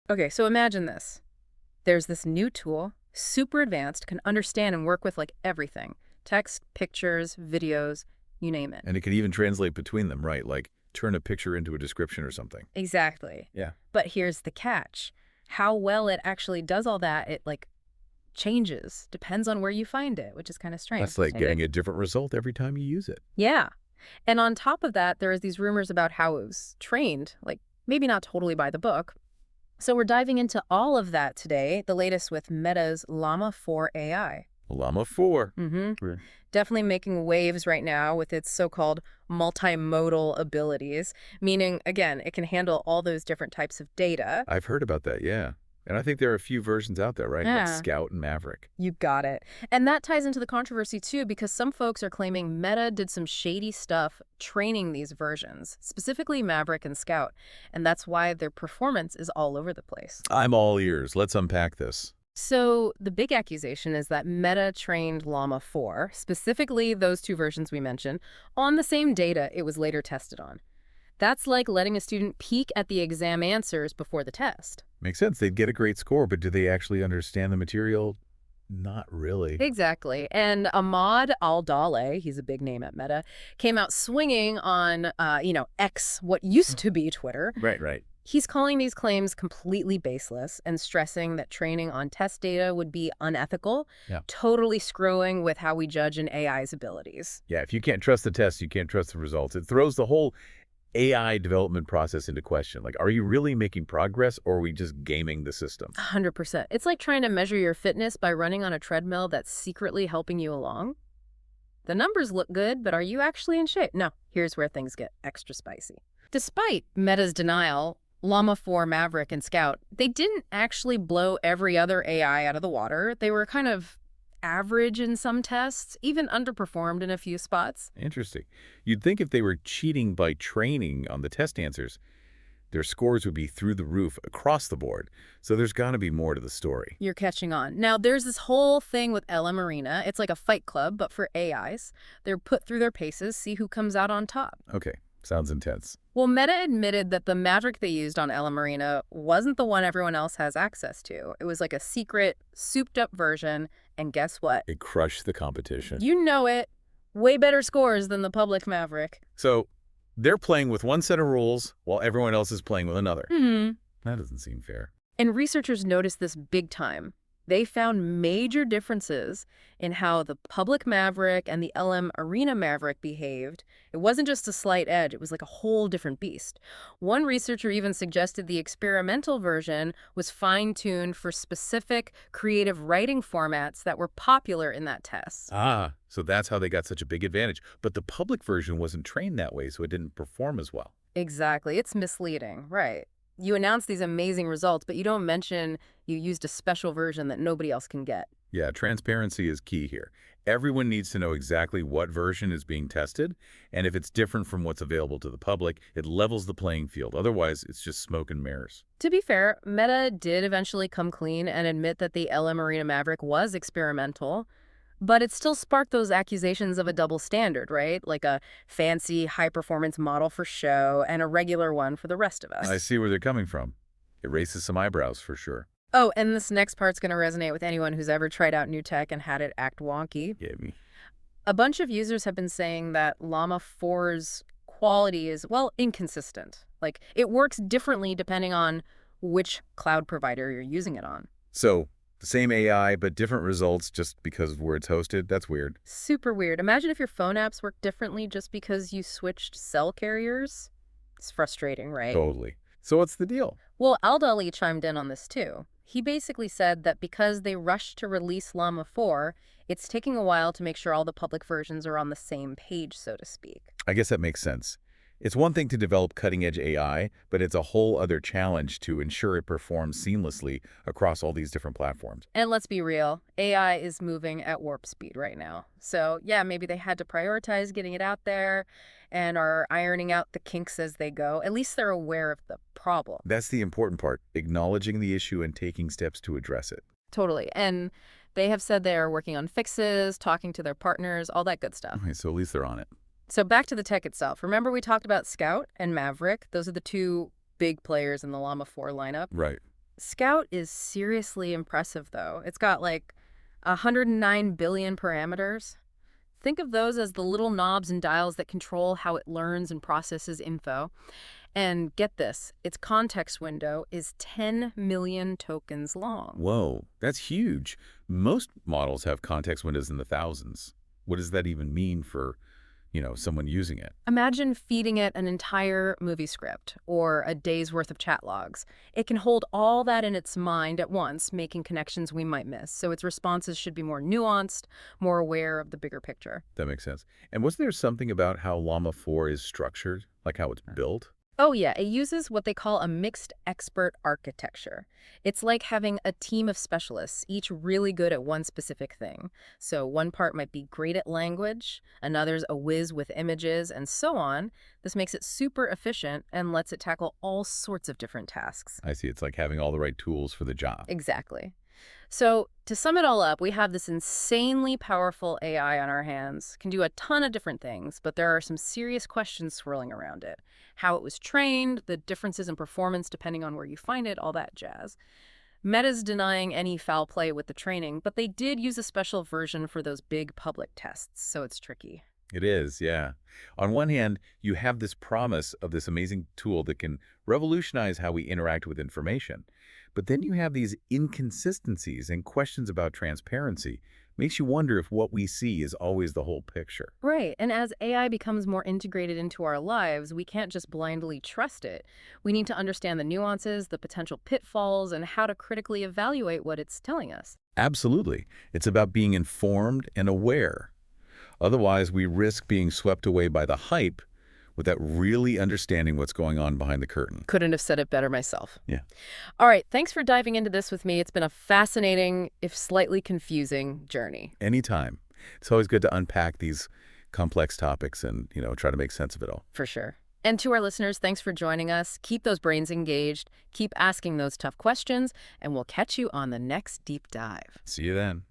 Okay, so imagine this. There's this new tool, super advanced, can understand and work with like everything. Text, pictures, videos, you name it. And it can even translate between them, right? Like turn a picture into a description or something. Exactly. Yeah. But here's the catch. How well it actually does all that, it like changes, depends on where you find it, which is kind of strange. That's like getting a different result every time you use it. Yeah. And on top of that, there is these rumors about how it was trained, like maybe not totally by the book. So we're diving into all of that today, the latest with Meta's Llama 4 AI. Llama 4. Mm-hmm. Definitely making waves right now with its so-called multimodal abilities, meaning, again, it can handle all those different types of data. I've heard about that, yeah. And I think there are a few versions out there, right? Like Yeah. Scout and Maverick. You got it. And that ties into the controversy, too, because some folks are claiming Meta did some shady stuff training these versions, specifically Maverick and Scout. And that's why their performance is all over the place. I'm all ears. Let's unpack this. So the big accusation is that Meta trained Llama 4, specifically those two versions we mentioned, on the same data it was later tested on. That's like letting a student peek at the exam answers before the test. Makes sense. They'd get a great score, but do they actually understand the material? Not really. Exactly. And Ahmad Al-Dale, he's a big name at Meta, came out swinging on, X, what used to be Twitter. Right. He's calling these claims completely baseless and stressing that training on test data would be unethical, Yeah. totally screwing with how we judge an AI's abilities. Yeah, if you can't trust the test, you can't trust the results. It throws the whole AI development process into question. Like, are you really making progress or are we just gaming the system? 100%. It's like trying to measure your fitness by running on a treadmill that's secretly helping you along. The numbers look good, but are you actually in shape? No, here's where things get extra spicy. Despite Meta's denial, Llama 4 Maverick and Scout, they didn't actually blow every other AI out of the water. They were kind of average in some tests, even underperformed in a few spots. Interesting. You'd think if they were cheating by training on the test answers, their scores would be through the roof across the board. So there's got to be more to the story. You're catching on. Now, there's this whole thing with LM Arena. It's like a fight club, but for AIs. They're put through their paces, see who comes out on top. Okay, sounds intense. Well, Meta admitted that the Maverick they used on LM Arena wasn't the one everyone else has access to. It was like a secret, souped-up version, and guess what? It crushed the competition. You know it. Way better scores than the public Maverick. So they're playing with one set of rules while everyone else is playing with another. That doesn't seem fair. And researchers noticed this big time. They found major differences in how the public Maverick and the LM Arena Maverick behaved. It wasn't just a slight edge, it was like a whole different beast. One researcher even suggested the experimental version was fine-tuned for specific creative writing formats that were popular in that test. Ah, so that's how they got such a big advantage. But the public version wasn't trained that way, so it didn't perform as well. Exactly. It's misleading, right? You announce these amazing results, but you don't mention you used a special version that nobody else can get. Yeah, transparency is key here. Everyone needs to know exactly what version is being tested, and if it's different from what's available to the public, it levels the playing field. Otherwise, it's just smoke and mirrors. To be fair, Meta did eventually come clean and admit that the LM Arena Maverick was experimental, but it still sparked those accusations of a double standard, right? Like a fancy, high-performance model for show and a regular one for the rest of us. I see where they're coming from. It raises some eyebrows for sure. Oh, and this next part's going to resonate with anyone who's ever tried out new tech and had it act wonky. Yeah, me. A bunch of users have been saying that Llama 4's quality is, well, inconsistent. Like, it works differently depending on which cloud provider you're using it on. So, the same AI, but different results just because of where it's hosted? That's weird. Super weird. Imagine if your phone apps work differently just because you switched cell carriers. It's frustrating, right? Totally. So what's the deal? Well, Aldali chimed in on this too. He basically said that because they rushed to release Llama 4, it's taking a while to make sure all the public versions are on the same page, so to speak. I guess that makes sense. It's one thing to develop cutting-edge AI, but it's a whole other challenge to ensure it performs seamlessly across all these different platforms. And let's be real, AI is moving at warp speed right now. So yeah, maybe they had to prioritize getting it out there and are ironing out the kinks as they go. At least they're aware of the problem. That's the important part, acknowledging the issue and taking steps to address it. Totally. And they have said they are working on fixes, talking to their partners, all that good stuff. Okay, so at least they're on it. So back to the tech itself. Remember we talked about Scout and Maverick? Those are the two big players in the Llama 4 lineup. Right. Scout is seriously impressive, though. It's got like 109 billion parameters. Think of those as the little knobs and dials that control how it learns and processes info. And get this, its context window is 10 million tokens long. Whoa, that's huge. Most models have context windows in the thousands. What does that even mean for, someone using it? Imagine feeding it an entire movie script or a day's worth of chat logs. It can hold all that in its mind at once, making connections we might miss. So its responses should be more nuanced, more aware of the bigger picture. That makes sense. And was there something about how Llama 4 is structured, like how it's built? Oh, yeah, it uses what they call a mixed expert architecture. It's like having a team of specialists, each really good at one specific thing. So one part might be great at language, another's a whiz with images, and so on. This makes it super efficient and lets it tackle all sorts of different tasks. I see. It's like having all the right tools for the job. Exactly. So to sum it all up, we have this insanely powerful AI on our hands, can do a ton of different things, but there are some serious questions swirling around it. How it was trained, the differences in performance depending on where you find it, all that jazz. Meta's denying any foul play with the training, but they did use a special version for those big public tests, so it's tricky. It is, yeah. On one hand, you have this promise of this amazing tool that can revolutionize how we interact with information. But then you have these inconsistencies and questions about transparency. Makes you wonder if what we see is always the whole picture. Right, and as AI becomes more integrated into our lives, we can't just blindly trust it. We need to understand the nuances, the potential pitfalls, and how to critically evaluate what it's telling us. Absolutely. It's about being informed and aware. Otherwise, we risk being swept away by the hype without really understanding what's going on behind the curtain. Couldn't have said it better myself. Yeah. All right, thanks for diving into this with me. It's been a fascinating, if slightly confusing, journey. Anytime. It's always good to unpack these complex topics and, try to make sense of it all. For sure. And to our listeners, thanks for joining us. Keep those brains engaged, keep asking those tough questions, and we'll catch you on the next deep dive. See you then.